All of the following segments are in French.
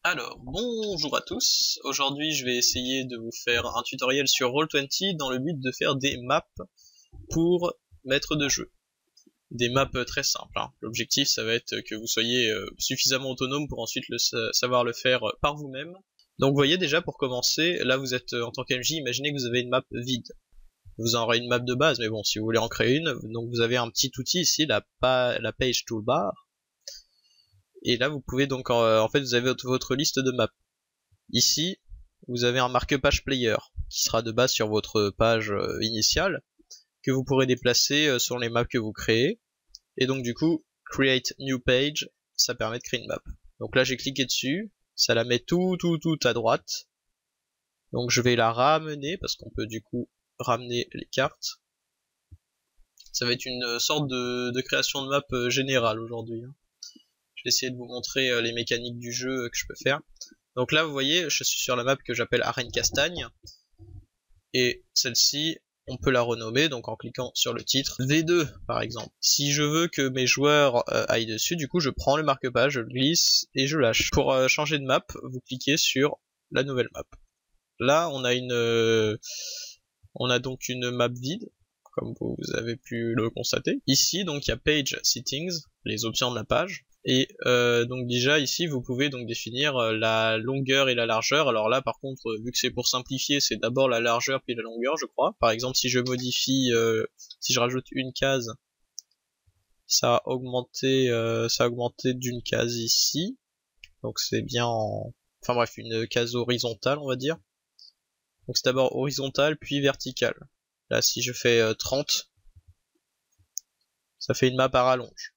Alors, bonjour à tous. Aujourd'hui, je vais essayer de vous faire un tutoriel sur Roll20 dans le but de faire des maps pour maître de jeu. Des maps très simples, hein. L'objectif, ça va être que vous soyez suffisamment autonome pour ensuite savoir le faire par vous-même. Donc, vous voyez déjà, pour commencer, là, vous êtes en tant qu'MJ, imaginez que vous avez une map vide. Vous en aurez une map de base, mais bon, si vous voulez en créer une, donc vous avez un petit outil ici, la page toolbar. Et là, vous pouvez donc, en fait, vous avez votre liste de maps. Ici, vous avez un marque-page player qui sera de base sur votre page initiale, que vous pourrez déplacer sur les maps que vous créez. Et donc du coup, create new page, ça permet de créer une map. Donc là, j'ai cliqué dessus, ça la met tout à droite. Donc je vais la ramener parce qu'on peut du coup ramener les cartes. Ça va être une sorte de création de map générale aujourd'hui. Je vais essayer de vous montrer les mécaniques du jeu que je peux faire. Donc là, vous voyez, je suis sur la map que j'appelle Arène Castagne. Et celle-ci, on peut la renommer, donc en cliquant sur le titre V2 par exemple. Si je veux que mes joueurs aillent dessus, du coup je prends le marque-page, je le glisse et je lâche. Pour changer de map, vous cliquez sur la nouvelle map. Là, on a donc une map vide, comme vous avez pu le constater. Ici, donc il y a Page Settings, les options de la page. Et donc déjà ici vous pouvez donc définir la longueur et la largeur. Alors là par contre vu que c'est pour simplifier, c'est d'abord la largeur puis la longueur je crois. Par exemple si je modifie, si je rajoute une case, ça a augmenté d'une case ici. Donc c'est bien enfin bref, une case horizontale on va dire. Donc c'est d'abord horizontal puis vertical. Là si je fais 30, ça fait une map à rallonge.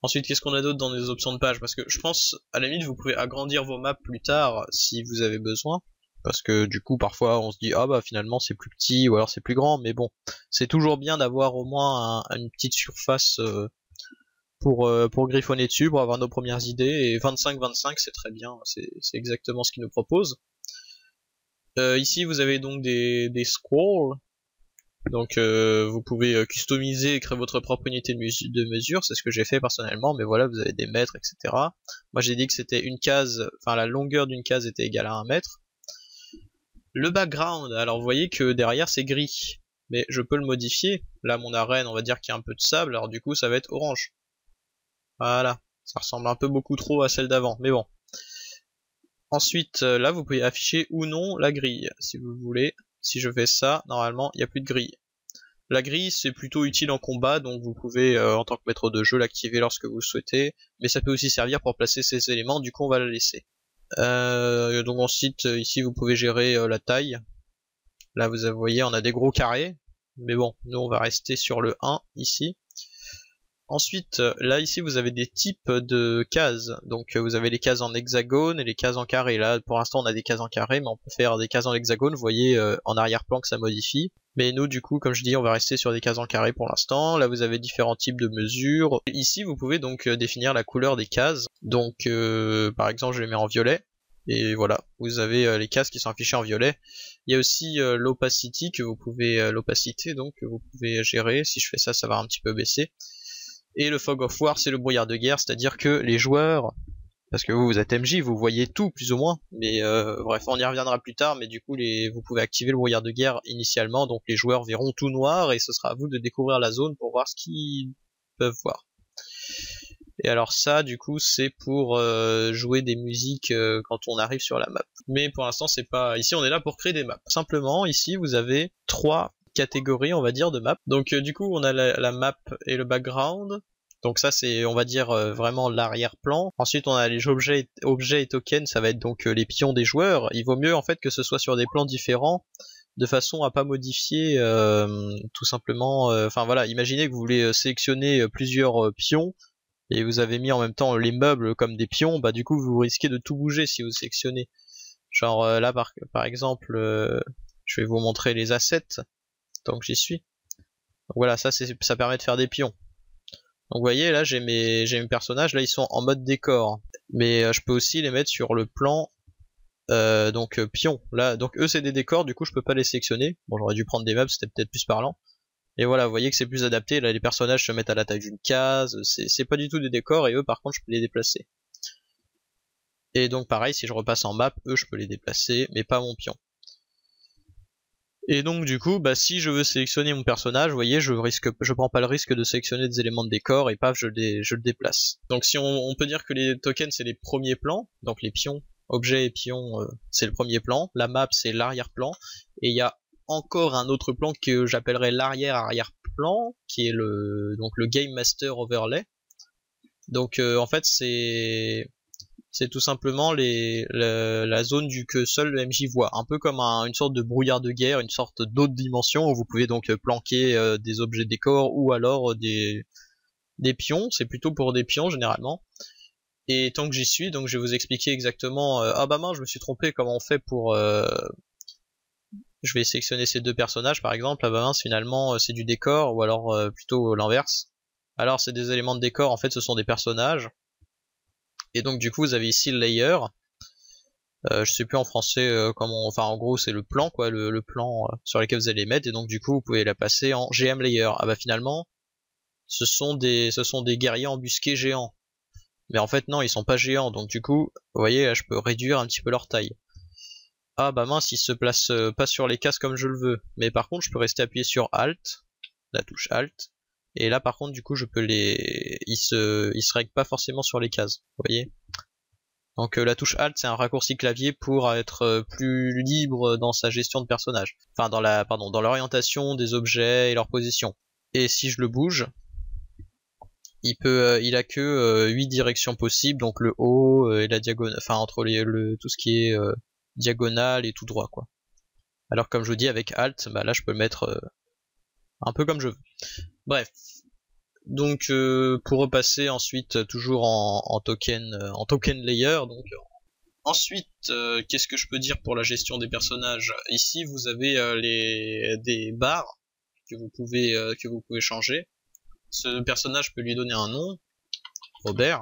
Ensuite, qu'est-ce qu'on a d'autre dans les options de page? Parce que je pense, à la limite, vous pouvez agrandir vos maps plus tard si vous avez besoin. Parce que du coup, parfois, on se dit, ah bah finalement c'est plus petit ou alors c'est plus grand. Mais bon, c'est toujours bien d'avoir au moins une petite surface pour griffonner dessus, pour avoir nos premières idées. Et 25-25, c'est très bien. C'est exactement ce qu'il nous propose. Ici, vous avez donc des scrolls. Donc vous pouvez customiser et créer votre propre unité de mesure, c'est ce que j'ai fait personnellement, mais voilà, vous avez des mètres, etc. Moi j'ai dit que c'était une case, enfin la longueur d'une case était égale à 1 mètre. Le background, alors vous voyez que derrière c'est gris, mais je peux le modifier. Là mon arène, on va dire qu'il y a un peu de sable, alors du coup ça va être orange. Voilà, ça ressemble un peu beaucoup trop à celle d'avant, mais bon. Ensuite, là vous pouvez afficher ou non la grille, si vous voulez. Si je fais ça, normalement il n'y a plus de grille. La grille c'est plutôt utile en combat, donc vous pouvez en tant que maître de jeu l'activer lorsque vous le souhaitez, mais ça peut aussi servir pour placer ces éléments, du coup on va la laisser. Donc ensuite ici vous pouvez gérer la taille. Là vous voyez on a des gros carrés, mais bon nous on va rester sur le 1 ici. Ensuite, là ici vous avez des types de cases, donc vous avez les cases en hexagone et les cases en carré. Là pour l'instant on a des cases en carré, mais on peut faire des cases en hexagone, vous voyez en arrière-plan que ça modifie. Mais nous du coup comme je dis on va rester sur des cases en carré pour l'instant. Là vous avez différents types de mesures. Ici vous pouvez donc définir la couleur des cases, donc par exemple je les mets en violet. Et voilà, vous avez les cases qui sont affichées en violet. Il y a aussi l'opacity que vous pouvez l'opacité donc que vous pouvez gérer. Si je fais ça, ça va un petit peu baisser. Et le fog of war c'est le brouillard de guerre, c'est-à-dire que les joueurs, parce que vous êtes MJ, vous voyez tout plus ou moins, mais bref on y reviendra plus tard, mais du coup vous pouvez activer le brouillard de guerre initialement, donc les joueurs verront tout noir et ce sera à vous de découvrir la zone pour voir ce qu'ils peuvent voir. Et alors ça du coup c'est pour jouer des musiques quand on arrive sur la map. Mais pour l'instant c'est pas... Ici on est là pour créer des maps. Simplement ici vous avez 3 catégories on va dire de map. Donc du coup on a la map et le background. Donc ça c'est on va dire vraiment l'arrière-plan. Ensuite on a les objets et tokens, ça va être donc les pions des joueurs. Il vaut mieux en fait que ce soit sur des plans différents de façon à pas modifier tout simplement. Enfin voilà, imaginez que vous voulez sélectionner plusieurs pions et vous avez mis en même temps les meubles comme des pions, bah du coup vous risquez de tout bouger si vous sélectionnez. Genre là par exemple, je vais vous montrer les assets tant que j'y suis. Donc voilà, ça permet de faire des pions. Donc vous voyez là j'ai mes personnages, là ils sont en mode décor, mais je peux aussi les mettre sur le plan donc pions. Là donc eux c'est des décors, du coup je peux pas les sélectionner. Bon j'aurais dû prendre des meubles, c'était peut-être plus parlant. Et voilà, vous voyez que c'est plus adapté, là les personnages se mettent à la taille d'une case, c'est pas du tout des décors et eux par contre je peux les déplacer. Et donc pareil, si je repasse en map, eux je peux les déplacer, mais pas mon pion. Et donc du coup, bah si je veux sélectionner mon personnage, vous voyez, je prends pas le risque de sélectionner des éléments de décor et paf, je le déplace. Donc si on peut dire que les tokens c'est les premiers plans, donc les pions, objets et pions c'est le premier plan, la map c'est l'arrière-plan, et il y a encore un autre plan que j'appellerais l'arrière-arrière-plan, qui est le Game Master Overlay. Donc en fait c'est tout simplement la zone que seul le MJ voit, un peu comme une sorte de brouillard de guerre, une sorte d'autre dimension où vous pouvez donc planquer des objets décors ou alors des pions, c'est plutôt pour des pions généralement. Et tant que j'y suis, donc je vais vous expliquer exactement, ah bah mince, je me suis trompé, comment on fait pour... je vais sélectionner ces deux personnages par exemple, ah bah mince, finalement c'est du décor, ou alors plutôt l'inverse. Alors c'est des éléments de décor, en fait ce sont des personnages. Et donc du coup vous avez ici le layer, je sais plus en français comment, enfin en gros c'est le plan quoi, le plan sur lequel vous allez mettre, et donc du coup vous pouvez la passer en GM layer. Ah bah finalement ce sont des guerriers embusqués géants, mais en fait non, ils sont pas géants, donc du coup vous voyez là je peux réduire un petit peu leur taille. Ah bah mince, ils se placent pas sur les cases comme je le veux, mais par contre je peux rester appuyé sur Alt, la touche Alt, et là par contre du coup je peux ils se règlent pas forcément sur les cases, vous voyez. Donc la touche Alt c'est un raccourci clavier pour être plus libre dans sa gestion de personnage, enfin dans l'orientation des objets et leur position. Et si je le bouge, il a que 8 directions possibles, donc le haut et la diagonale, enfin entre tout ce qui est diagonale et tout droit quoi. Alors comme je vous dis avec Alt, bah là je peux le mettre un peu comme je veux. Bref. Donc pour repasser ensuite toujours en token layer, donc ensuite qu'est-ce que je peux dire pour la gestion des personnages. Ici vous avez des barres que vous pouvez changer. Ce personnage peut lui donner un nom, Robert.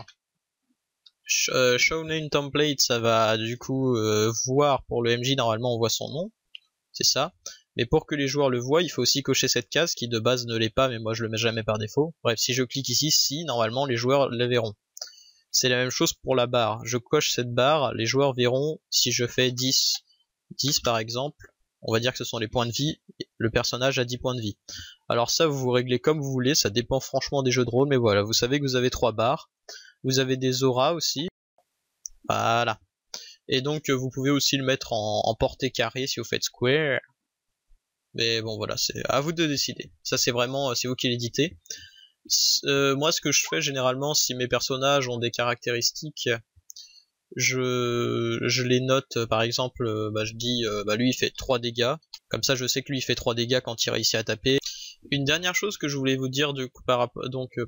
Show name template, ça va du coup voir pour le MJ, normalement on voit son nom, c'est ça. Mais pour que les joueurs le voient, il faut aussi cocher cette case qui de base ne l'est pas, mais moi je le mets jamais par défaut. Bref, si je clique ici, si, normalement les joueurs la verront. C'est la même chose pour la barre. Je coche cette barre, les joueurs verront, si je fais 10 par exemple, on va dire que ce sont les points de vie, le personnage a 10 points de vie. Alors ça, vous réglez comme vous voulez, ça dépend franchement des jeux de rôle, mais voilà, vous savez que vous avez 3 barres. Vous avez des auras aussi. Voilà. Et donc vous pouvez aussi le mettre en portée carrée si vous faites square. Mais bon voilà, c'est à vous de décider. Ça c'est vraiment, c'est vous qui l'éditez. Moi ce que je fais généralement, si mes personnages ont des caractéristiques, je les note, par exemple, je dis lui il fait 3 dégâts. Comme ça je sais que lui il fait 3 dégâts quand il réussit à taper. Une dernière chose que je voulais vous dire par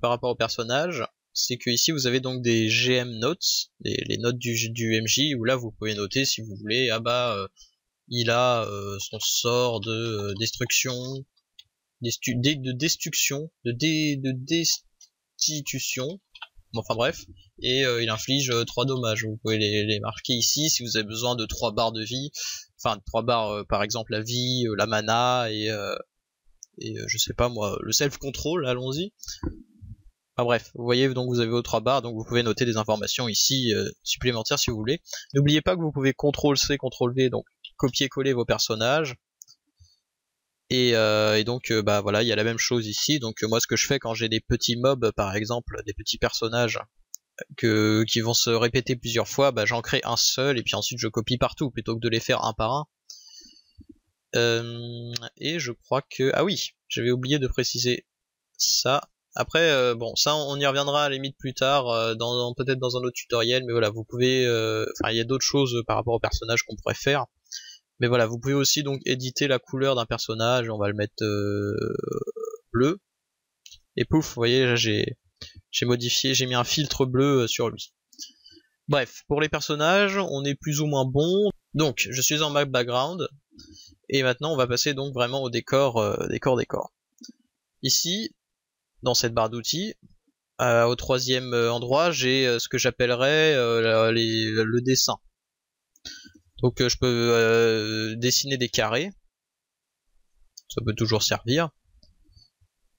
rapport au personnage, c'est que ici vous avez donc des GM notes, les notes du MJ, où là vous pouvez noter si vous voulez, il a son sort de destruction, de destruction, de destitution, enfin bref, et il inflige 3 dommages. Vous pouvez les marquer ici si vous avez besoin de 3 barres de vie, enfin 3 barres par exemple la vie, la mana et je sais pas moi, le self-control, allons-y. Enfin bref, vous voyez, donc vous avez vos 3 barres, donc vous pouvez noter des informations ici supplémentaires si vous voulez. N'oubliez pas que vous pouvez CTRL-C, CTRL-V, donc copier-coller vos personnages. Et donc voilà, il y a la même chose ici. Donc moi ce que je fais quand j'ai des petits mobs, par exemple, des petits personnages qui vont se répéter plusieurs fois, j'en crée un seul et puis ensuite je copie partout plutôt que de les faire un par un. Et je crois que... Ah oui, j'avais oublié de préciser ça. Après, bon, ça on y reviendra à la limite plus tard, peut-être dans un autre tutoriel, mais voilà, vous pouvez... il y a d'autres choses par rapport au personnage qu'on pourrait faire. Mais voilà, vous pouvez aussi donc éditer la couleur d'un personnage, on va le mettre bleu. Et pouf, vous voyez, là j'ai modifié, j'ai mis un filtre bleu sur lui. Bref, pour les personnages, on est plus ou moins bon. Donc, je suis en map background. Et maintenant, on va passer donc vraiment au décor. Ici, dans cette barre d'outils, au troisième endroit, j'ai ce que j'appellerais le dessin. Donc je peux dessiner des carrés, ça peut toujours servir.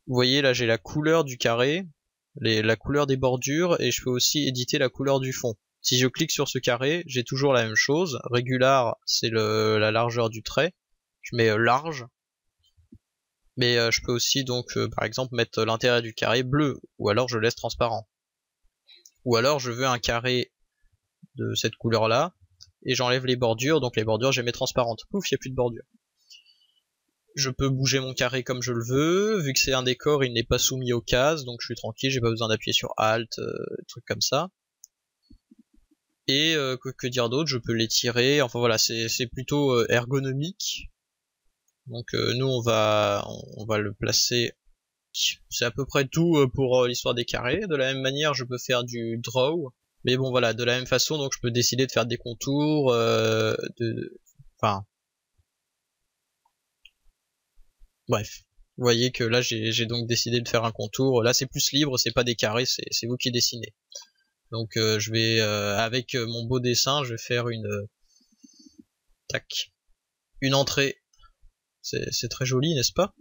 Vous voyez là j'ai la couleur du carré, la couleur des bordures, et je peux aussi éditer la couleur du fond. Si je clique sur ce carré, j'ai toujours la même chose. Régular, c'est la largeur du trait. Je mets large. Mais je peux aussi donc par exemple mettre l'intérieur du carré bleu, ou alors je laisse transparent. Ou alors je veux un carré de cette couleur là, et j'enlève les bordures, donc les bordures je les mets transparentes. Pouf, il n'y a plus de bordure. Je peux bouger mon carré comme je le veux, vu que c'est un décor, il n'est pas soumis aux cases, donc je suis tranquille, j'ai pas besoin d'appuyer sur Alt, trucs comme ça. Et que dire d'autre, je peux l'étirer, enfin voilà, c'est plutôt ergonomique. Donc nous on va le placer, c'est à peu près tout pour l'histoire des carrés. De la même manière je peux faire du draw, mais bon voilà, de la même façon donc je peux décider de faire des contours, enfin bref. Vous voyez que là j'ai donc décidé de faire un contour, là c'est plus libre, c'est pas des carrés, c'est vous qui dessinez. Donc je vais avec mon beau dessin, je vais faire une une entrée. C'est très joli, n'est-ce pas?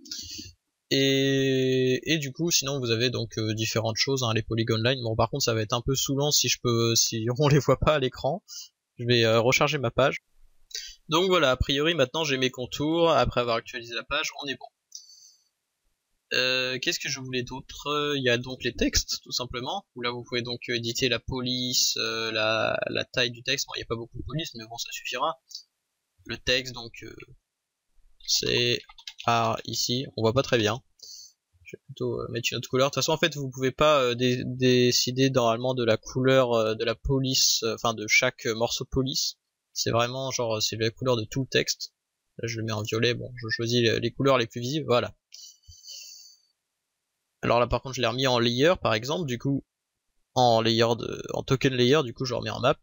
Et du coup, sinon vous avez donc différentes choses, hein, les polygon lines. Bon, par contre, ça va être un peu saoulant si on les voit pas à l'écran. Je vais recharger ma page. Donc voilà, a priori maintenant j'ai mes contours. Après avoir actualisé la page, on est bon. Qu'est-ce que je voulais d'autre? Il y a donc les textes, tout simplement. Où là vous pouvez donc éditer la police, la taille du texte. Bon, il n'y a pas beaucoup de police, mais bon, ça suffira. Le texte, donc c'est ici, on voit pas très bien. Je vais plutôt mettre une autre couleur. De toute façon, en fait, vous pouvez pas décider normalement de la couleur de la police, enfin de chaque morceau de police. C'est vraiment genre, c'est la couleur de tout le texte. Là, je le mets en violet. Bon, je choisis les couleurs les plus visibles. Voilà. Alors là, par contre, je l'ai remis en layer, par exemple. Du coup, en token layer, du coup, je remets en map.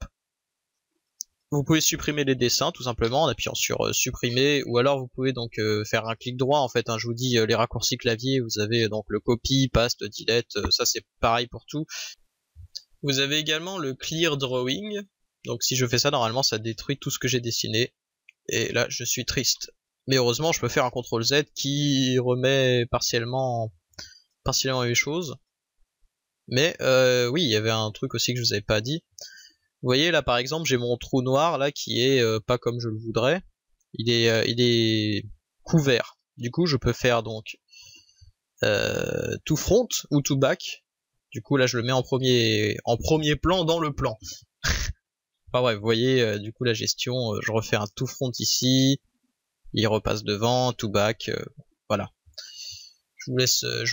Vous pouvez supprimer les dessins tout simplement en appuyant sur supprimer, ou alors vous pouvez donc faire un clic droit en fait, hein, je vous dis les raccourcis clavier, vous avez donc le copy, paste, delete, ça c'est pareil pour tout. Vous avez également le clear drawing, donc si je fais ça normalement ça détruit tout ce que j'ai dessiné, et là je suis triste. Mais heureusement je peux faire un CTRL Z qui remet partiellement les choses. Mais oui, il y avait un truc aussi que je vous avais pas dit. Vous voyez là par exemple j'ai mon trou noir là qui est pas comme je le voudrais, il est couvert. Du coup je peux faire donc to front ou to back. Du coup là je le mets en premier plan dans le plan. Enfin bref, vous voyez du coup la gestion, je refais un to front ici, il repasse devant, to back, voilà. Je vous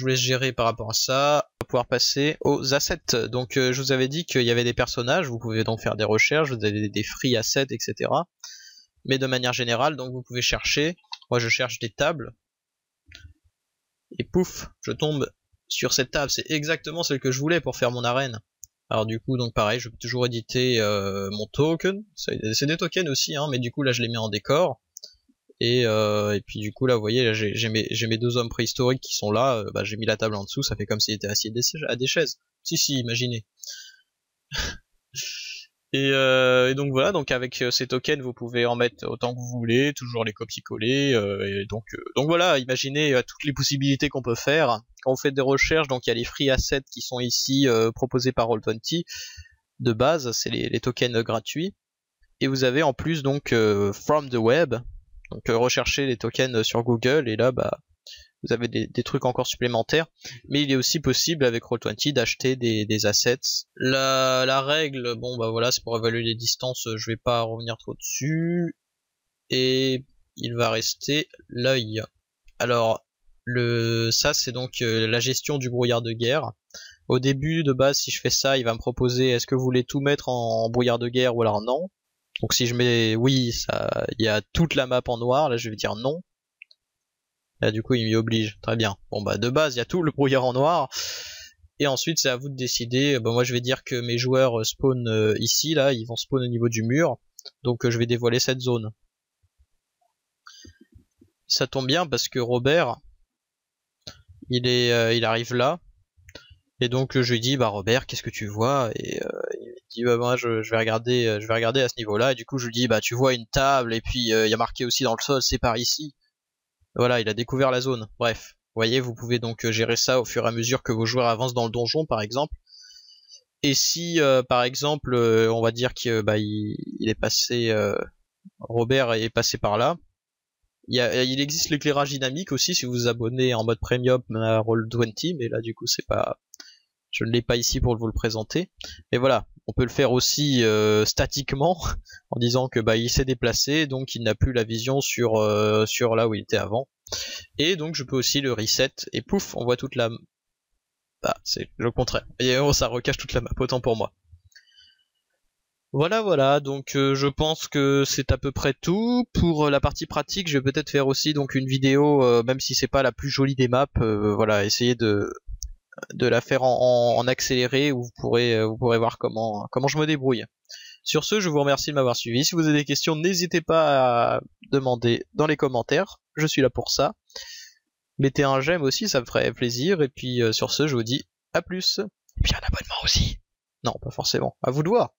laisse gérer par rapport à ça. On va pouvoir passer aux assets. Donc je vous avais dit qu'il y avait des personnages, vous pouvez donc faire des recherches, vous avez des free assets, etc. Mais de manière générale, donc vous pouvez chercher. Moi je cherche des tables. Et pouf, je tombe sur cette table. C'est exactement celle que je voulais pour faire mon arène. Alors du coup, donc pareil, je peux toujours éditer mon token. C'est des tokens aussi, hein, mais du coup là je les mets en décor. Et puis du coup là vous voyez là, j'ai mes deux hommes préhistoriques qui sont là, bah, j'ai mis la table en dessous, ça fait comme s'ils étaient assis à des chaises. Si imaginez. Et donc voilà, donc avec ces tokens vous pouvez en mettre autant que vous voulez, toujours les copier-coller, et donc voilà, imaginez toutes les possibilités qu'on peut faire. Quand vous faites des recherches, donc il y a les free assets qui sont ici proposés par Roll20 de base, c'est les tokens gratuits. Et vous avez en plus donc from the web, donc rechercher les tokens sur Google, et là bah vous avez des trucs encore supplémentaires. Mais il est aussi possible avec Roll20 d'acheter des assets. La règle, bon bah voilà, c'est pour évaluer les distances, je vais pas revenir trop dessus. Et il va rester l'œil. Alors ça c'est donc la gestion du brouillard de guerre. Au début de base, si je fais ça, il va me proposer est-ce que vous voulez tout mettre en brouillard de guerre ou alors non. Donc si je mets oui, il y a toute la map en noir, là je vais dire non. Là du coup il m'y oblige, très bien. Bon bah de base il y a tout le brouillard en noir. Et ensuite c'est à vous de décider, moi je vais dire que mes joueurs spawn ici, là, ils vont spawn au niveau du mur. Donc je vais dévoiler cette zone. Ça tombe bien parce que Robert, il arrive là. Et donc je lui dis bah Robert, qu'est-ce que tu vois? Et il me dit bah moi je vais regarder à ce niveau-là. Et du coup je lui dis bah tu vois une table et puis il y a marqué aussi dans le sol c'est par ici. Voilà, il a découvert la zone. Bref, vous voyez, vous pouvez donc gérer ça au fur et à mesure que vos joueurs avancent dans le donjon par exemple. Et si par exemple on va dire que il est passé Robert est passé par là, il existe l'éclairage dynamique aussi si vous vous abonnez en mode premium à Roll20, mais là du coup c'est pas, je ne l'ai pas ici pour vous le présenter. Mais voilà, on peut le faire aussi statiquement en disant que il s'est déplacé, donc il n'a plus la vision sur là où il était avant. Et donc je peux aussi le reset et pouf, on voit toute la. C'est le contraire. Et ça recache toute la map, autant pour moi. Voilà, donc je pense que c'est à peu près tout. Pour la partie pratique, je vais peut-être faire aussi donc une vidéo, même si c'est pas la plus jolie des maps, voilà, essayer de la faire en accéléré, où vous pourrez voir comment je me débrouille. Sur ce, je vous remercie de m'avoir suivi. Si vous avez des questions, n'hésitez pas à demander dans les commentaires, je suis là pour ça. Mettez un j'aime aussi, ça me ferait plaisir, et puis sur ce, je vous dis à plus. Et puis un abonnement aussi. Non, pas forcément, à vous de voir.